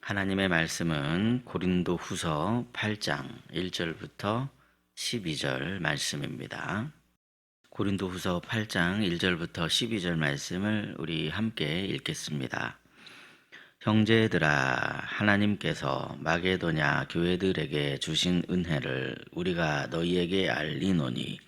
하나님의 말씀은 고린도 후서 8장 1절부터 12절 말씀입니다. 고린도 후서 8장 1절부터 12절 말씀을 우리 함께 읽겠습니다. 형제들아, 하나님께서 마게도냐 교회들에게 주신 은혜를 우리가 너희에게 알리노니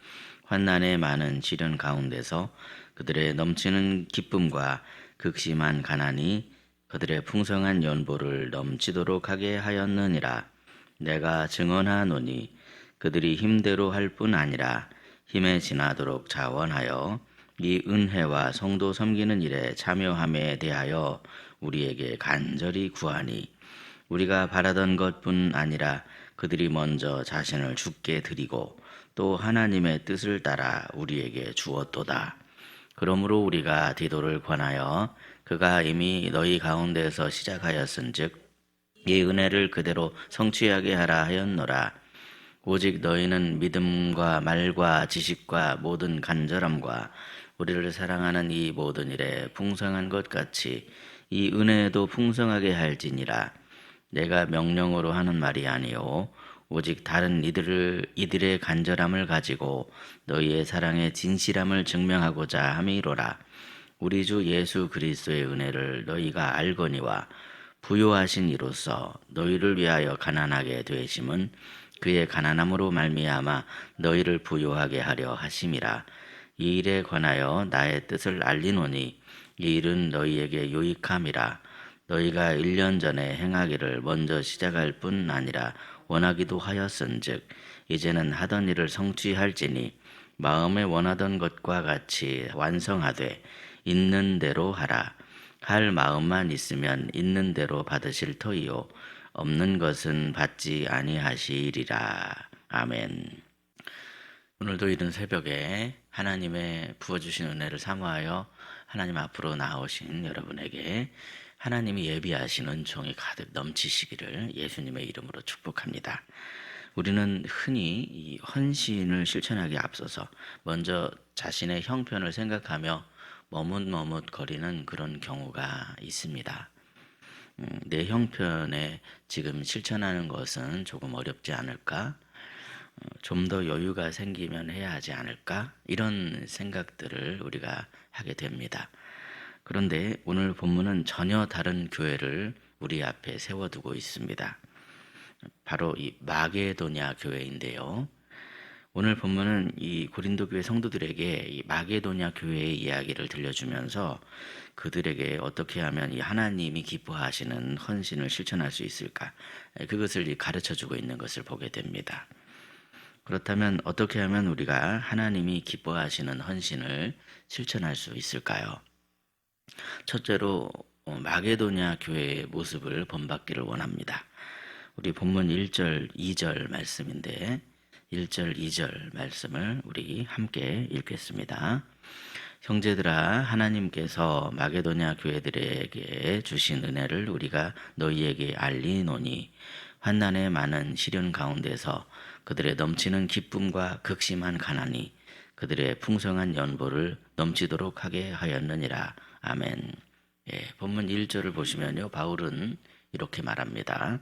환난의 많은 시련 가운데서 그들의 넘치는 기쁨과 극심한 가난이 그들의 풍성한 연보를 넘치도록 하게 하였느니라. 내가 증언하노니 그들이 힘대로 할 뿐 아니라 힘에 지나도록 자원하여 이 은혜와 성도 섬기는 일에 참여함에 대하여 우리에게 간절히 구하니 우리가 바라던 것뿐 아니라 그들이 먼저 자신을 주께 드리고 또 하나님의 뜻을 따라 우리에게 주었도다. 그러므로 우리가 디도를 권하여 그가 이미 너희 가운데서 시작하였은즉 이 은혜를 그대로 성취하게 하라 하였노라. 오직 너희는 믿음과 말과 지식과 모든 간절함과 우리를 사랑하는 이 모든 일에 풍성한 것 같이 이 은혜도 풍성하게 할지니라. 내가 명령으로 하는 말이 아니요 오직 다른 이들의 간절함을 가지고 너희의 사랑의 진실함을 증명하고자 함이로라. 우리 주 예수 그리스도의 은혜를 너희가 알거니와 부요하신 이로써 너희를 위하여 가난하게 되심은 그의 가난함으로 말미암아 너희를 부요하게 하려 하심이라. 이 일에 관하여 나의 뜻을 알리노니 이 일은 너희에게 유익함이라. 너희가 1년 전에 행하기를 먼저 시작할 뿐 아니라 원하기도 하였은즉 이제는 하던 일을 성취할지니 마음에 원하던 것과 같이 완성하되 있는 대로 하라. 할 마음만 있으면 있는 대로 받으실 터이요 없는 것은 받지 아니하시리라. 아멘. 오늘도 이른 새벽에 하나님의 부어주신 은혜를 사모하여 하나님 앞으로 나오신 여러분에게 하나님이 예비하신 은총이 가득 넘치시기를 예수님의 이름으로 축복합니다. 우리는 흔히 이 헌신을 실천하기에 앞서서 먼저 자신의 형편을 생각하며 머뭇머뭇거리는 그런 경우가 있습니다. 내 형편에 지금 실천하는 것은 조금 어렵지 않을까? 좀 더 여유가 생기면 해야 하지 않을까? 이런 생각들을 우리가 하게 됩니다. 그런데 오늘 본문은 전혀 다른 교회를 우리 앞에 세워두고 있습니다. 바로 이 마게도냐 교회인데요. 오늘 본문은 이 고린도 교회 성도들에게 이 마게도냐 교회의 이야기를 들려주면서 그들에게 어떻게 하면 이 하나님이 기뻐하시는 헌신을 실천할 수 있을까? 그것을 가르쳐주고 있는 것을 보게 됩니다. 그렇다면 어떻게 하면 우리가 하나님이 기뻐하시는 헌신을 실천할 수 있을까요? 첫째로 마게도냐 교회의 모습을 본받기를 원합니다. 우리 본문 1절, 2절 말씀인데 1절, 2절 말씀을 우리 함께 읽겠습니다. 형제들아, 하나님께서 마게도냐 교회들에게 주신 은혜를 우리가 너희에게 알리노니 환난의 많은 시련 가운데서 그들의 넘치는 기쁨과 극심한 가난이 그들의 풍성한 연보를 넘치도록 하게 하였느니라. 아멘. 본문 1절을 보시면요, 바울은 이렇게 말합니다.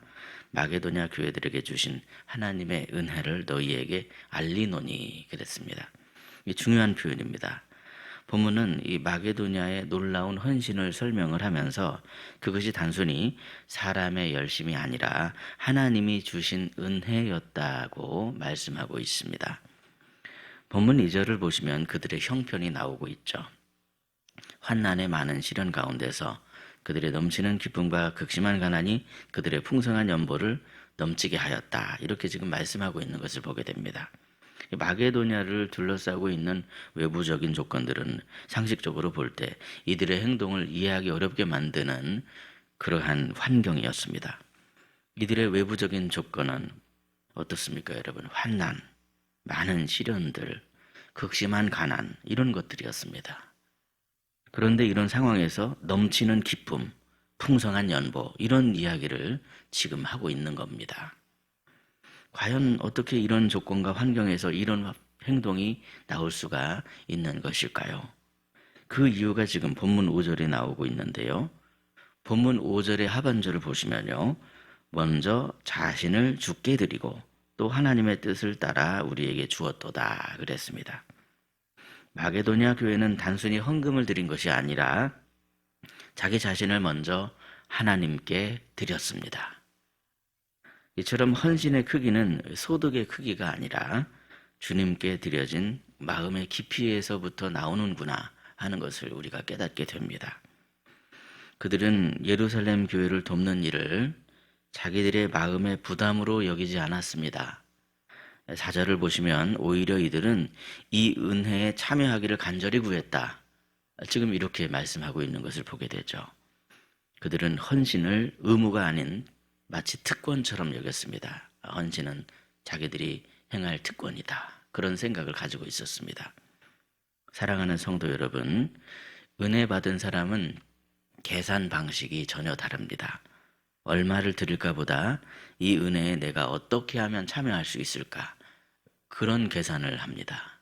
마게도냐 교회들에게 주신 하나님의 은혜를 너희에게 알리노니 그랬습니다. 이게 중요한 표현입니다. 본문은 이 마게도냐의 놀라운 헌신을 설명을 하면서 그것이 단순히 사람의 열심이 아니라 하나님이 주신 은혜였다고 말씀하고 있습니다. 본문 2절을 보시면 그들의 형편이 나오고 있죠. 환난의 많은 시련 가운데서 그들의 넘치는 기쁨과 극심한 가난이 그들의 풍성한 연보를 넘치게 하였다. 이렇게 지금 말씀하고 있는 것을 보게 됩니다. 마게도냐를 둘러싸고 있는 외부적인 조건들은 상식적으로 볼 때 이들의 행동을 이해하기 어렵게 만드는 그러한 환경이었습니다. 이들의 외부적인 조건은 어떻습니까, 여러분? 환난, 많은 시련들, 극심한 가난 이런 것들이었습니다. 그런데 이런 상황에서 넘치는 기쁨, 풍성한 연보 이런 이야기를 지금 하고 있는 겁니다. 과연 어떻게 이런 조건과 환경에서 이런 행동이 나올 수가 있는 것일까요? 그 이유가 지금 본문 5절에 나오고 있는데요. 본문 5절의 하반절을 보시면요. 먼저 자신을 주께 드리고 또 하나님의 뜻을 따라 우리에게 주었도다 그랬습니다. 마게도냐 교회는 단순히 헌금을 드린 것이 아니라 자기 자신을 먼저 하나님께 드렸습니다. 이처럼 헌신의 크기는 소득의 크기가 아니라 주님께 드려진 마음의 깊이에서부터 나오는구나 하는 것을 우리가 깨닫게 됩니다. 그들은 예루살렘 교회를 돕는 일을 자기들의 마음의 부담으로 여기지 않았습니다. 4절을 보시면 오히려 이들은 이 은혜에 참여하기를 간절히 구했다. 지금 이렇게 말씀하고 있는 것을 보게 되죠. 그들은 헌신을 의무가 아닌 마치 특권처럼 여겼습니다. 헌신은 자기들이 행할 특권이다. 그런 생각을 가지고 있었습니다. 사랑하는 성도 여러분, 은혜 받은 사람은 계산 방식이 전혀 다릅니다. 얼마를 드릴까 보다 이 은혜에 내가 어떻게 하면 참여할 수 있을까? 그런 계산을 합니다.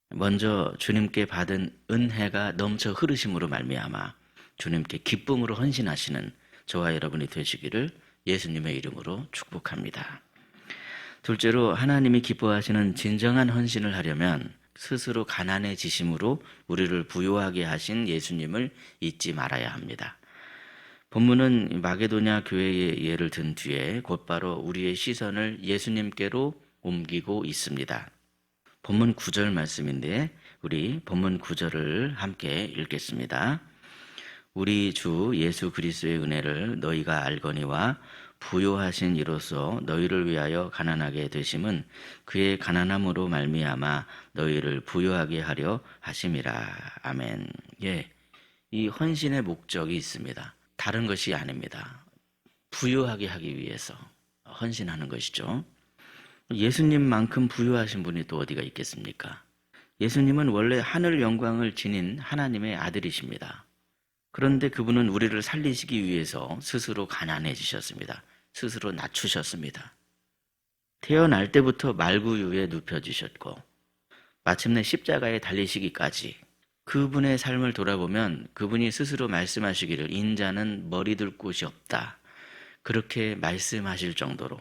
먼저 주님께 받은 은혜가 넘쳐 흐르심으로 말미암아 주님께 기쁨으로 헌신하시는 저와 여러분이 되시기를 예수님의 이름으로 축복합니다. 둘째로 하나님이 기뻐하시는 진정한 헌신을 하려면 스스로 가난해지심으로 우리를 부요하게 하신 예수님을 잊지 말아야 합니다. 본문은 마게도냐 교회의 예를 든 뒤에 곧바로 우리의 시선을 예수님께로 옮기고 있습니다. 본문 9절 말씀인데 우리 본문 9절을 함께 읽겠습니다. 우리 주 예수 그리스도의 은혜를 너희가 알거니와 부요하신 이로써 너희를 위하여 가난하게 되심은 그의 가난함으로 말미암아 너희를 부요하게 하려 하심이라. 아멘. 예, 이 헌신의 목적이 있습니다. 다른 것이 아닙니다. 부요하게 하기 위해서 헌신하는 것이죠. 예수님만큼 부요하신 분이 또 어디가 있겠습니까? 예수님은 원래 하늘 영광을 지닌 하나님의 아들이십니다. 그런데 그분은 우리를 살리시기 위해서 스스로 가난해지셨습니다. 스스로 낮추셨습니다. 태어날 때부터 말구유에 눕혀지셨고 마침내 십자가에 달리시기까지 그분의 삶을 돌아보면 그분이 스스로 말씀하시기를 인자는 머리 둘 곳이 없다. 그렇게 말씀하실 정도로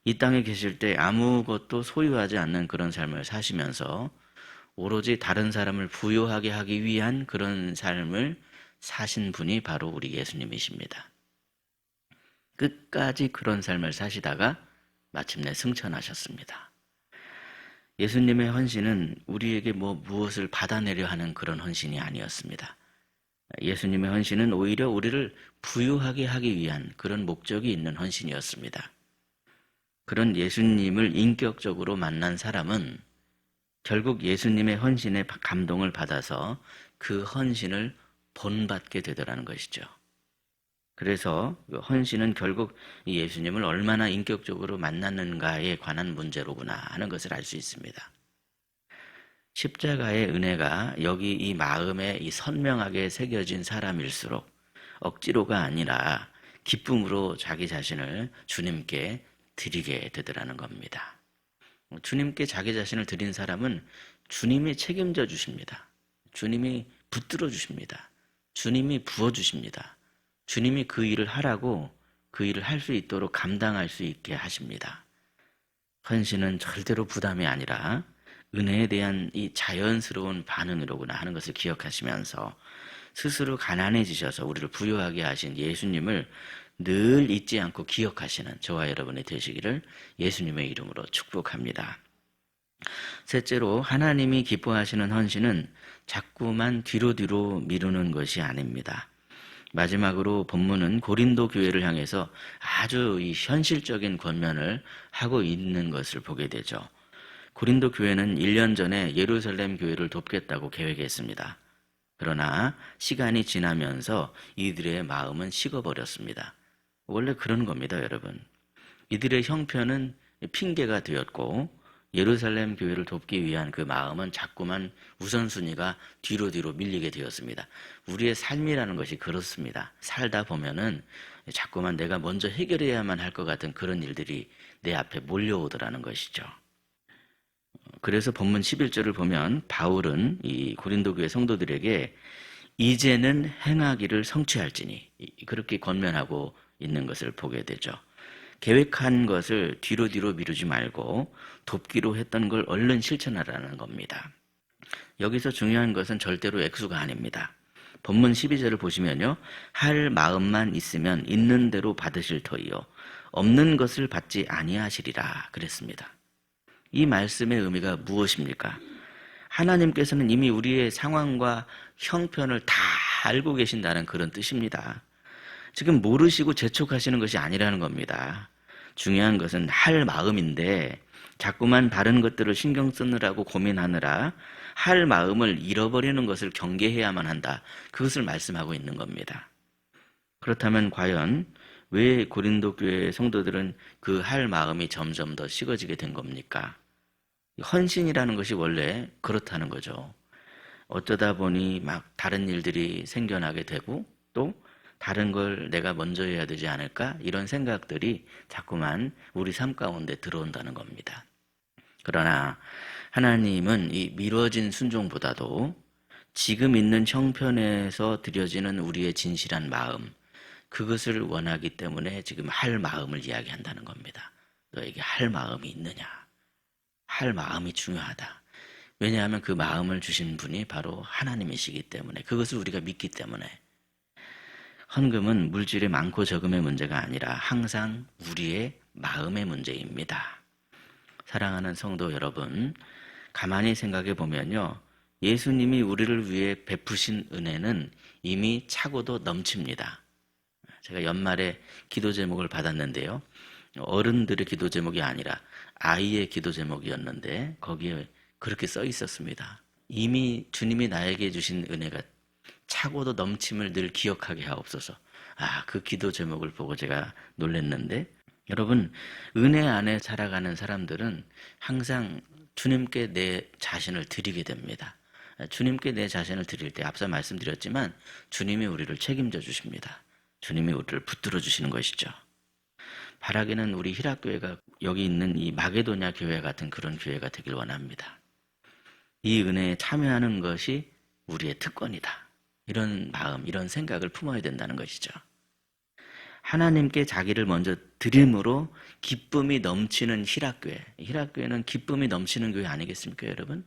이 땅에 계실 때 아무것도 소유하지 않는 그런 삶을 사시면서 오로지 다른 사람을 부요하게 하기 위한 그런 삶을 사신 분이 바로 우리 예수님이십니다. 끝까지 그런 삶을 사시다가 마침내 승천하셨습니다. 예수님의 헌신은 우리에게 무엇을 받아내려 하는 그런 헌신이 아니었습니다. 예수님의 헌신은 오히려 우리를 부유하게 하기 위한 그런 목적이 있는 헌신이었습니다. 그런 예수님을 인격적으로 만난 사람은 결국 예수님의 헌신에 감동을 받아서 그 헌신을 본받게 되더라는 것이죠. 그래서 헌신은 결국 예수님을 얼마나 인격적으로 만났는가에 관한 문제로구나 하는 것을 알 수 있습니다. 십자가의 은혜가 여기 이 마음에 이 선명하게 새겨진 사람일수록 억지로가 아니라 기쁨으로 자기 자신을 주님께 드리게 되더라는 겁니다. 주님께 자기 자신을 드린 사람은 주님이 책임져 주십니다. 주님이 붙들어 주십니다. 주님이 부어 주십니다. 주님이 그 일을 하라고 그 일을 할 수 있도록 감당할 수 있게 하십니다. 헌신은 절대로 부담이 아니라 은혜에 대한 이 자연스러운 반응이로구나 하는 것을 기억하시면서 스스로 가난해지셔서 우리를 부유하게 하신 예수님을 늘 잊지 않고 기억하시는 저와 여러분이 되시기를 예수님의 이름으로 축복합니다. 셋째로 하나님이 기뻐하시는 헌신은 자꾸만 뒤로 미루는 것이 아닙니다. 마지막으로 본문은 고린도 교회를 향해서 아주 이 현실적인 권면을 하고 있는 것을 보게 되죠. 고린도 교회는 1년 전에 예루살렘 교회를 돕겠다고 계획했습니다. 그러나 시간이 지나면서 이들의 마음은 식어버렸습니다. 원래 그런 겁니다, 여러분. 이들의 형편은 핑계가 되었고 예루살렘 교회를 돕기 위한 그 마음은 자꾸만 우선순위가 뒤로 밀리게 되었습니다. 우리의 삶이라는 것이 그렇습니다. 살다 보면은 자꾸만 내가 먼저 해결해야만 할 것 같은 그런 일들이 내 앞에 몰려오더라는 것이죠. 그래서 본문 11절을 보면 바울은 이 고린도 교회 성도들에게 이제는 행하기를 성취할지니, 그렇게 권면하고 있는 것을 보게 되죠. 계획한 것을 뒤로 미루지 말고 돕기로 했던 걸 얼른 실천하라는 겁니다. 여기서 중요한 것은 절대로 액수가 아닙니다. 본문 12절을 보시면요, 할 마음만 있으면 있는 대로 받으실 터이요 없는 것을 받지 아니하시리라 그랬습니다. 이 말씀의 의미가 무엇입니까? 하나님께서는 이미 우리의 상황과 형편을 다 알고 계신다는 그런 뜻입니다. 지금 모르시고 재촉하시는 것이 아니라는 겁니다. 중요한 것은 할 마음인데 자꾸만 다른 것들을 신경 쓰느라고 고민하느라 할 마음을 잃어버리는 것을 경계해야만 한다. 그것을 말씀하고 있는 겁니다. 그렇다면 과연 왜 고린도 교회 성도들은 그 할 마음이 점점 더 식어지게 된 겁니까? 헌신이라는 것이 원래 그렇다는 거죠. 어쩌다 보니 막 다른 일들이 생겨나게 되고 또 다른 걸 내가 먼저 해야 되지 않을까? 이런 생각들이 자꾸만 우리 삶 가운데 들어온다는 겁니다. 그러나 하나님은 이 미뤄진 순종보다도 지금 있는 형편에서 드려지는 우리의 진실한 마음, 그것을 원하기 때문에 지금 할 마음을 이야기한다는 겁니다. 너에게 할 마음이 있느냐? 할 마음이 중요하다. 왜냐하면 그 마음을 주신 분이 바로 하나님이시기 때문에, 그것을 우리가 믿기 때문에. 헌금은 물질의 많고 적음의 문제가 아니라 항상 우리의 마음의 문제입니다. 사랑하는 성도 여러분, 가만히 생각해 보면요, 예수님이 우리를 위해 베푸신 은혜는 이미 차고도 넘칩니다. 제가 연말에 기도 제목을 받았는데요, 어른들의 기도 제목이 아니라 아이의 기도 제목이었는데 거기에 그렇게 써 있었습니다. 이미 주님이 나에게 주신 은혜가 차고도 넘침을 늘 기억하게 하옵소서. 그 기도 제목을 보고 제가 놀랐는데, 여러분, 은혜 안에 살아가는 사람들은 항상 주님께 내 자신을 드리게 됩니다. 주님께 내 자신을 드릴 때 앞서 말씀드렸지만 주님이 우리를 책임져 주십니다. 주님이 우리를 붙들어 주시는 것이죠. 바라기는 우리 희락교회가 여기 있는 이 마게도냐 교회 같은 그런 교회가 되길 원합니다. 이 은혜에 참여하는 것이 우리의 특권이다. 이런 마음, 이런 생각을 품어야 된다는 것이죠. 하나님께 자기를 먼저 드림으로 기쁨이 넘치는 희락교회. 희락교회는 기쁨이 넘치는 교회 아니겠습니까, 여러분?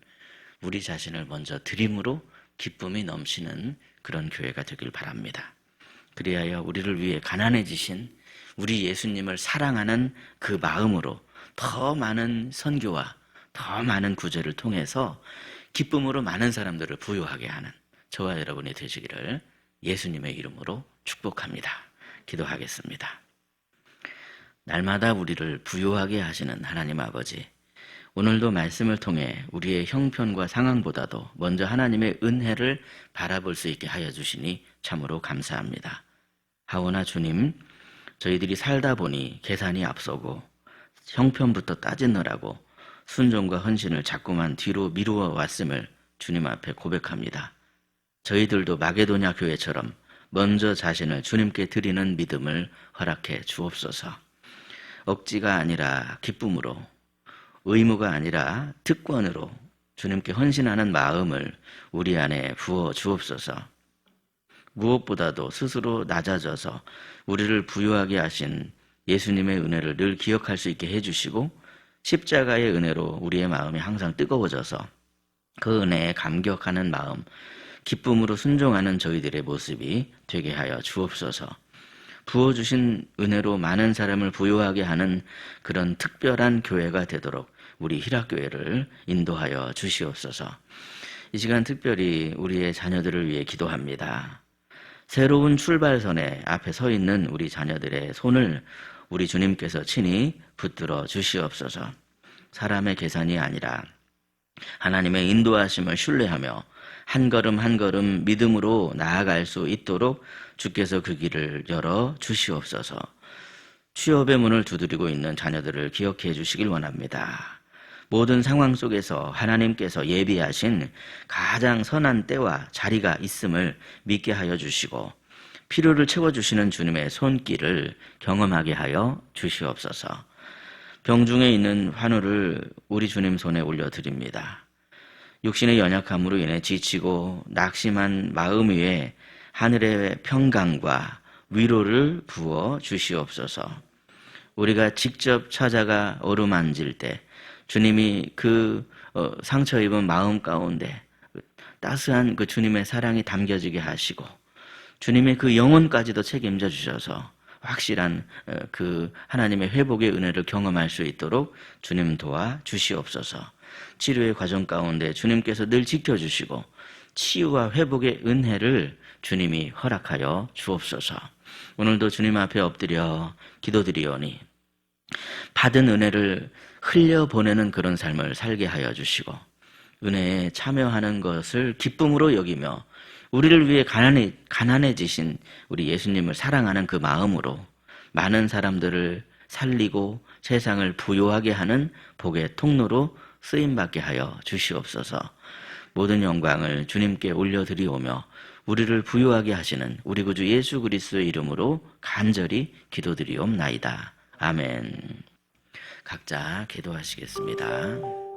우리 자신을 먼저 드림으로 기쁨이 넘치는 그런 교회가 되길 바랍니다. 그리하여 우리를 위해 가난해지신 우리 예수님을 사랑하는 그 마음으로 더 많은 선교와 더 많은 구제를 통해서 기쁨으로 많은 사람들을 부유하게 하는 저와 여러분이 되시기를 예수님의 이름으로 축복합니다. 기도하겠습니다. 날마다 우리를 부유하게 하시는 하나님 아버지, 오늘도 말씀을 통해 우리의 형편과 상황보다도 먼저 하나님의 은혜를 바라볼 수 있게 하여 주시니 참으로 감사합니다. 하오나 주님, 저희들이 살다 보니 계산이 앞서고 형편부터 따지느라고 순종과 헌신을 자꾸만 뒤로 미루어 왔음을 주님 앞에 고백합니다. 저희들도 마게도냐 교회처럼 먼저 자신을 주님께 드리는 믿음을 허락해 주옵소서. 억지가 아니라 기쁨으로, 의무가 아니라 특권으로 주님께 헌신하는 마음을 우리 안에 부어 주옵소서. 무엇보다도 스스로 낮아져서 우리를 부유하게 하신 예수님의 은혜를 늘 기억할 수 있게 해주시고, 십자가의 은혜로 우리의 마음이 항상 뜨거워져서 그 은혜에 감격하는 마음, 기쁨으로 순종하는 저희들의 모습이 되게 하여 주옵소서. 부어주신 은혜로 많은 사람을 부유하게 하는 그런 특별한 교회가 되도록 우리 희락교회를 인도하여 주시옵소서. 이 시간 특별히 우리의 자녀들을 위해 기도합니다. 새로운 출발선에 앞에 서 있는 우리 자녀들의 손을 우리 주님께서 친히 붙들어 주시옵소서. 사람의 계산이 아니라 하나님의 인도하심을 신뢰하며 한 걸음 한 걸음 믿음으로 나아갈 수 있도록 주께서 그 길을 열어 주시옵소서. 취업의 문을 두드리고 있는 자녀들을 기억해 주시길 원합니다. 모든 상황 속에서 하나님께서 예비하신 가장 선한 때와 자리가 있음을 믿게 하여 주시고, 필요를 채워주시는 주님의 손길을 경험하게 하여 주시옵소서. 병중에 있는 환우를 우리 주님 손에 올려드립니다. 육신의 연약함으로 인해 지치고 낙심한 마음 위에 하늘의 평강과 위로를 부어 주시옵소서. 우리가 직접 찾아가 어루만질 때 주님이 그 상처 입은 마음 가운데 따스한 그 주님의 사랑이 담겨지게 하시고 주님의 그 영혼까지도 책임져 주셔서 확실한 그 하나님의 회복의 은혜를 경험할 수 있도록 주님 도와 주시옵소서. 치료의 과정 가운데 주님께서 늘 지켜주시고 치유와 회복의 은혜를 주님이 허락하여 주옵소서. 오늘도 주님 앞에 엎드려 기도드리오니 받은 은혜를 흘려보내는 그런 삶을 살게 하여 주시고 은혜에 참여하는 것을 기쁨으로 여기며 우리를 위해 가난해지신 우리 예수님을 사랑하는 그 마음으로 많은 사람들을 살리고 세상을 부요하게 하는 복의 통로로 쓰임받게 하여 주시옵소서. 모든 영광을 주님께 올려드리오며 우리를 부요하게 하시는 우리 구주 예수 그리스도의 이름으로 간절히 기도드리옵나이다. 아멘. 각자 기도하시겠습니다.